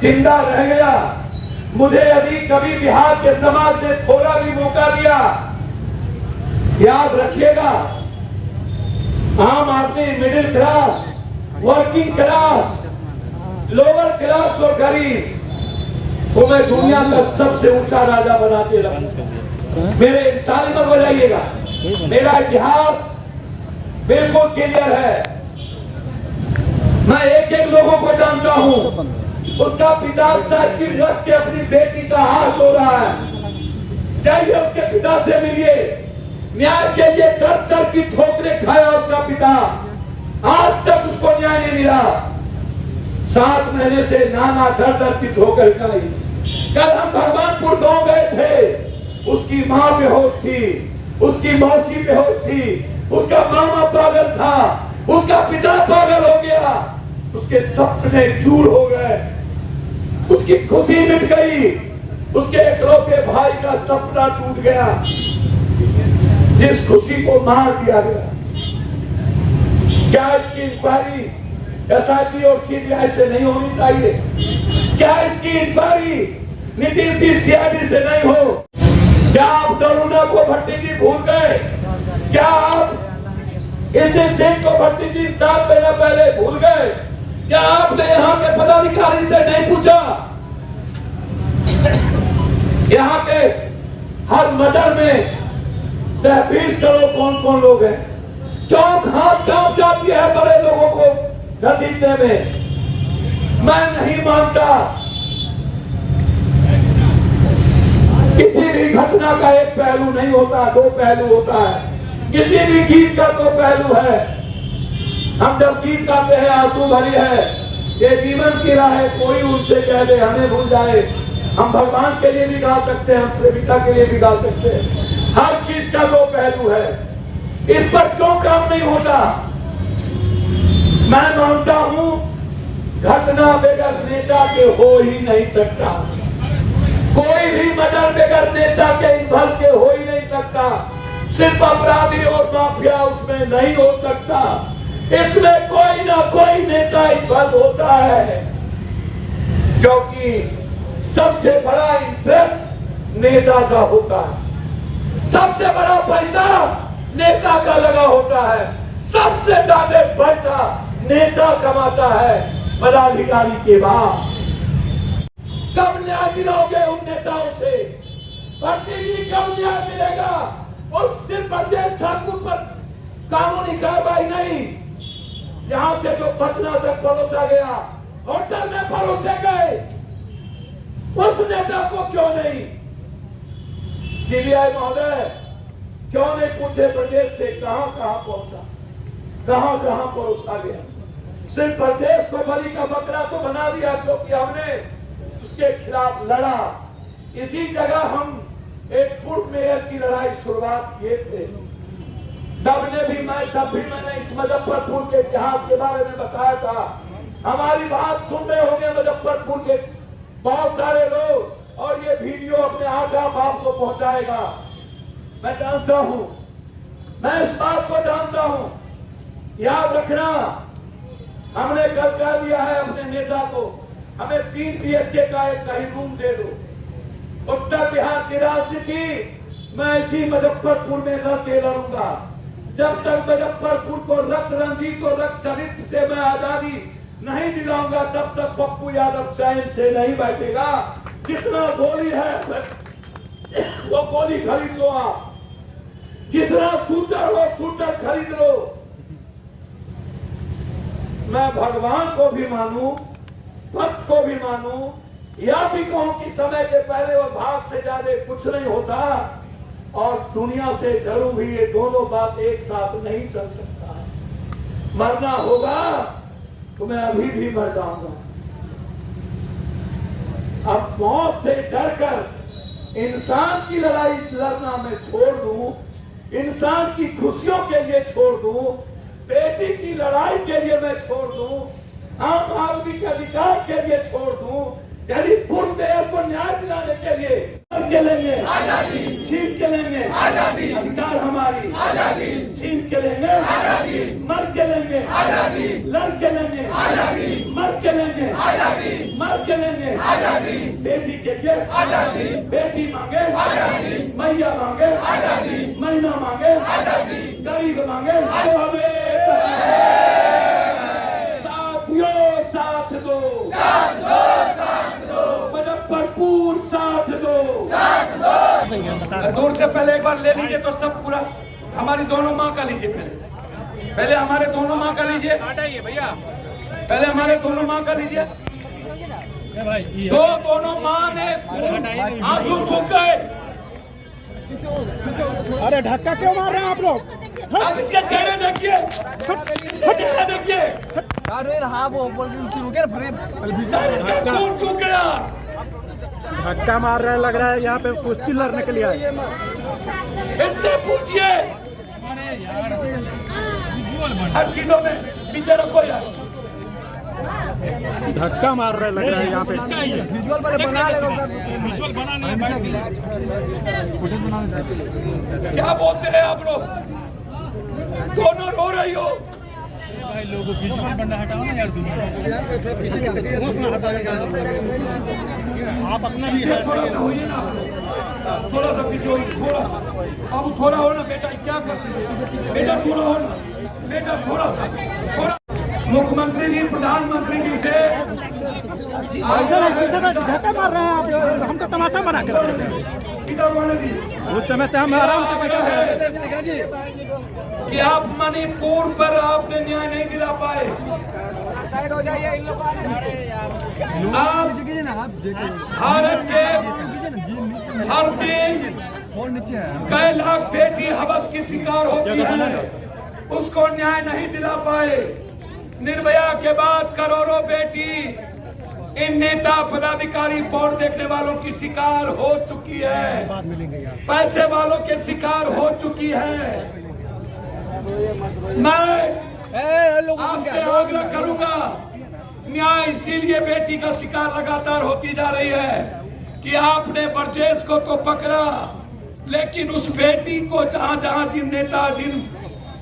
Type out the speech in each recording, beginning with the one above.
जिंदा रह गया। मुझे यदि कभी बिहार के समाज ने थोड़ा भी मौका दिया, याद रखिएगा, आम आदमी, middle class, working class, lower class और गरीब को मैं दुनिया का सबसे ऊंचा राजा बना के रखूंगा। मेरे ताली में बजाइएगा। मेरा इतिहास बिल्कुल क्लियर है। मैं एक एक लोगों को जानता हूँ। उसका पिता साइकिल रख के अपनी बेटी का हाथ धो रहा है। जाइए उसके पिता से मिलिए। न्याय के लिए दर दर की ठोकरें खाया उसका पिता, आज तक उसको न्याय नहीं मिला। 7 महीने से नाना दर दर की ठोकर खाई। कल हम भगवानपुर गांव गए थे, उसकी माँ बेहोश थी, उसकी मौसी बेहोश थी, उसका मामा पागल था, उसका पिता पागल हो गया, उसके सपने चूर हो गए, उसकी खुशी मिट गई, उसके इकलौते भाई का सपना टूट गया, जिस खुशी को मार दिया गया। क्या इसकी इंक्वायरी एसआईटी और सीबीआई से नहीं होनी चाहिए? क्या इसकी इंक्वायरी नीतीश जी सीआईडी से नहीं हो? क्या आप दरुणा को भट्टी जी भूल गए? क्या आप इसी सिंह को भट्टी जी 7 महीना पहले भूल गए? क्या आपने यहाँ के पदाधिकारी से नहीं पूछा? यहाँ के हर मर्डर में तहफीज करो कौन कौन लोग हैं? चौक हाथ काम जाती है बड़े लोगों को घसीटने में। मैं नहीं मानता किसी भी घटना का एक पहलू नहीं होता, 2 पहलू होता है। किसी भी गीत का 2 पहलू है। हम जब गीत गाते हैं आंसू भरी है, ये जीवन की राह है, कोई उनसे कह दे हमें भूल जाए। हम भगवान के लिए भी गा सकते हैं, हम प्रेमिका के लिए भी गा सकते हैं। हर चीज का 2 पहलू है। इस पर क्यों काम नहीं होता? मैं मानता हूं घटना बगैर नेता के हो ही नहीं सकता। कोई भी मर्डर बगैर नेता के इन्वॉल्व के हो ही नहीं सकता। सिर्फ अपराधी और माफिया उसमें नहीं हो सकता। इसमें कोई ना कोई नेता इन्वॉल्व होता है, क्योंकि सबसे बड़ा इंटरेस्ट नेता का होता है, सबसे बड़ा पैसा नेता का लगा होता है, सबसे ज्यादा पैसा नेता कमाता है पदाधिकारी के बाद। कब न्याय दिलाओगे उन नेताओं से? भट्टी जी कब न्याय मिलेगा? उस सिर्फ ब्रजेश ठाकुर पर कानूनी कार्रवाई नहीं, यहाँ से जो पटना तक परोसा गया, होटल में परोसे गए, उस नेता को क्यों नहीं? सीबीआई महोदय क्यों नहीं पूछे ब्रजेश से कहां कहां पहुंचा, कहां कहां परोसा गया? सिर्फ ब्रजेश को बलि का बकरा तो बना दिया क्योंकि हमने उसके खिलाफ लड़ा। इसी जगह हम एक पूर्व मेयर की लड़ाई शुरुआत किए थे। तब भी मैंने इस मुजफ्फरपुर के इतिहास के बारे में बताया था। हमारी बात सुन रहे होंगे मुजफ्फरपुर के बहुत सारे लोग, और ये वीडियो अपने आप को पहुंचाएगा। मैं जानता हूं, मैं इस बात को जानता हूं। याद रखना, हमने कल कह दिया है अपने नेता को, हमें 3 BHK का एक कहीं रूम दे दो। उत्तर बिहार की राजनीति मैं इसी मुजफ्फरपुर में रह के लड़ूंगा। जब तक मुजफ्फरपुर को रक्त रंजित और रक्त चरित्र से मैं आजादी नहीं दिलाऊंगा, तब तक पप्पू यादव चैन से नहीं बैठेगा। जितना गोली है वो गोली खरीद लो, आप जितना शूटर हो शूटर खरीद लो। मैं भगवान को भी मानूं, भक्त को भी मानूं, या भी कहूं कि समय के पहले और भाग से ज्यादा कुछ नहीं होता, और दुनिया से डरूं भी, ये दोनों बात एक साथ नहीं चल सकता। मरना होगा तो मैं अभी भी मर जाऊंगा। अब मौत से डरकर इंसान की लड़ाई लड़ना मैं छोड़ दूं, इंसान की खुशियों के लिए छोड़ दूं, बेटी की लड़ाई के लिए मैं छोड़ दूं, आम आदमी के अधिकार के लिए छोड़ दूं, यदि पूर्व मेयर को न्याय दिलाने के लिए चलेंगे, छीन के लेंगे, अधिकार हमारी छीन के लेंगे, मर के लेंगे, लड़ के लेंगे, मर के लेंगे, मर के लेंगे। बेटी के लिए बेटी मांगे, मैया मांगे, महीना मांगे, गरीब मांगे, तो हमें साथियों साथ दो, मुजफ्फरपुर साथ दो। दूर से पहले एक बार ले लीजिए तो सब पूरा हमारी दोनों माँ का लीजिए। पहले हमारे दोनों माँ का लीजिए, पहले हमारे दोनों माँ का लीजिए। दोनों माँ ने आंसू सूख गए। अरे धक्का क्यों मार रहे हैं आप लोग? आप इसके चेहरे देखिए, चेहरा देखिए, इसका खून सूख गया। धक्का मार रहे हैं, लग रहा है यहाँ पे कुश्ती लड़ने के लिए आए। इससे पूछिए, हर चीजों में पीछे रखो यार। धक्का मार रहे लग रहा है यहाँ पे। क्या बोलते हैं आप लोग? दोनों रो रही हो। भाई लोगों विजुअल बनना हटाओ ना यार। आप अपना पीछे थोड़ा सा होइए ना, थोड़ा सा पीछे होइए, थोड़ा सा। अब थोड़ा हो ना बेटा, क्या करते हो बेटा? थोड़ा हो ना बेटा, थोड़ा सा, थोड़ा। मुख्यमंत्री जी, प्रधानमंत्री जी से धक्का मार रहे हैं आप लोग, हमको तमाशा बना कर। उस समय से हम आराम से बैठे हैं कि आप मणिपुर पर आपने न्याय नहीं दिला पाए। साइड हो जाइए इन लोगों आप भारत के हर दिन कई लाख बेटी हवस की शिकार होती है, उसको न्याय नहीं दिला पाए। निर्भया के बाद करोड़ों बेटी इन नेता पदाधिकारी पोल देखने वालों की शिकार हो चुकी है, पैसे वालों के शिकार हो चुकी है। मैं आपसे आग्रह करूंगा, न्याय इसीलिए बेटी का शिकार लगातार होती जा रही है कि आपने ब्रजेश को तो पकड़ा, लेकिन उस बेटी को जहां जहां जिन नेता जिन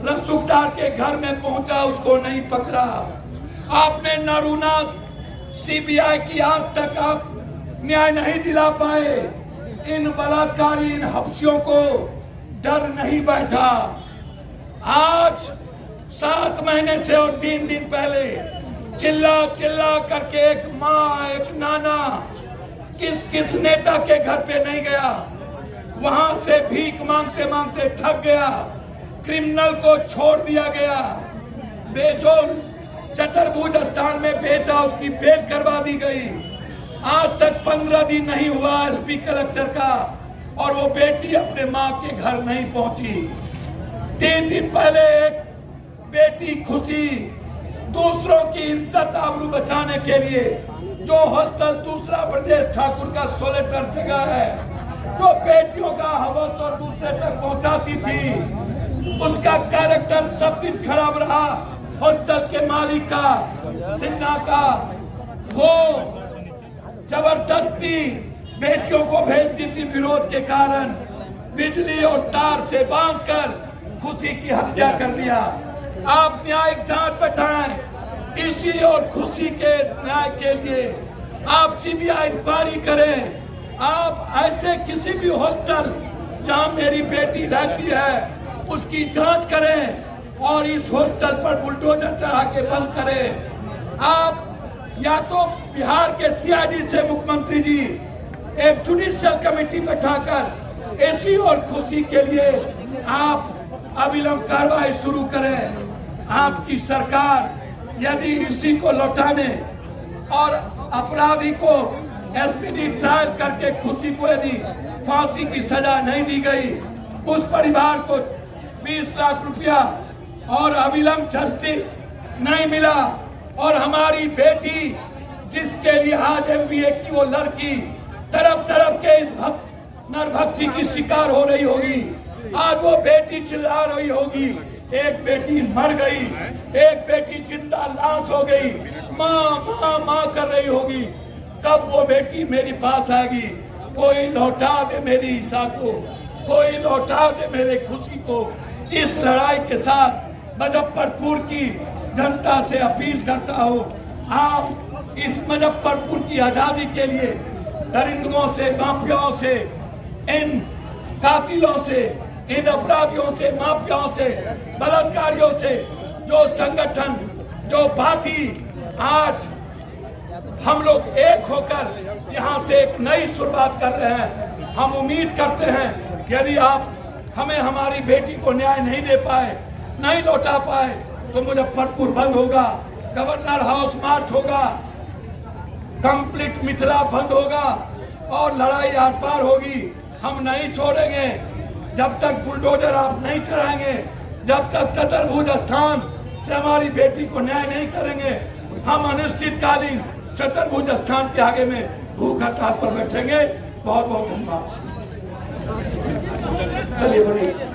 रसूखदार के घर में पहुंचा उसको नहीं पकड़ा। आपने नरूना सीबीआई की आज तक आप न्याय नहीं दिला पाए। इन बलात्कारी, इन हफ्सियों को डर नहीं बैठा। आज 7 महीने से और 3 दिन पहले चिल्ला चिल्ला करके एक माँ, एक नाना किस किस नेता के घर पे नहीं गया, वहां से भीख मांगते मांगते थक गया। क्रिमिनल को छोड़ दिया गया, बेजोर चतुर्भुज स्थान में बेचा, उसकी बेल करवा दी गई। आज तक 15 दिन नहीं हुआ एसपी कलेक्टर का और वो बेटी अपने माँ के घर नहीं पहुंची। 3 दिन पहले एक बेटी खुशी दूसरों की इज्जत आबरू बचाने के लिए जो हॉस्टल दूसरा ब्रजेश ठाकुर का 16 जगह है, जो बेटियों का हवस और दूसरे तक पहुंचाती थी, उसका कैरेक्टर सब दिन खराब रहा। हॉस्टल के मालिक का, सिन्हा का, वो जबरदस्ती बेटियों को भेजती थी विरोध के कारण, बिजली और तार से बांधकर खुशी की हत्या कर दिया। आप न्यायिक जांच बैठाएं इसी और खुशी के न्याय के लिए। आप सीबीआई इंक्वायरी करें। आप ऐसे किसी भी हॉस्टल जहां मेरी बेटी रहती है उसकी जांच करें और इस हॉस्टल पर बुलडोजर चढ़ा के बंद करें। आप या तो बिहार के सीआईडी से मुख्यमंत्री जी एक जुडिशियल कमेटी बैठाकर इसी और खुशी के लिए आप अविलंब कार्रवाई शुरू करें। आपकी सरकार यदि इसी को लौटाने और अपराधी को एसपीडी ट्रायल करके खुशी को यदि फांसी की सजा नहीं दी गई, उस परिवार को 20 लाख रुपया और अविलंब जस्टिस नहीं मिला और हमारी बेटी जिसके लिए आज एमबीए की वो लड़की तरफ तरफ के इस नरभक्षी की शिकार हो रही होगी, आज वो बेटी चिल्ला रही होगी, एक बेटी मर गई, एक बेटी जिंदा लाश हो गई, माँ माँ माँ कर रही होगी। कब वो बेटी मेरे पास आएगी? कोई लौटा दे मेरी ईशा को, कोई लौटा दे मेरे खुशी को। इस लड़ाई के साथ मुजफ्फरपुर की जनता से अपील करता हूँ, आप इस मुजफ्फरपुर की आज़ादी के लिए दरिंदों से, माफियाओं से, इन कातिलों से, इन अपराधियों से, माफियाओं से, बलात्कारियों से, जो संगठन, जो पार्टी आज हम लोग एक होकर यहाँ से एक नई शुरुआत कर रहे हैं। हम उम्मीद करते हैं यदि आप हमें हमारी बेटी को न्याय नहीं दे पाए, नहीं लौटा पाए, तो मुजफ्फरपुर बंद होगा, गवर्नर हाउस मार्च होगा, कंप्लीट मिथिला बंद होगा और लड़ाई आर पार होगी। हम नहीं छोड़ेंगे जब तक बुलडोजर आप नहीं चढ़ाएंगे, जब तक चतुर्भुज स्थान से हमारी बेटी को न्याय नहीं करेंगे। हम अनिश्चितकालीन चतुर्भुज स्थान के आगे में भूख हड़ताल पर बैठेंगे। बहुत बहुत धन्यवाद। चलिए बढ़िए।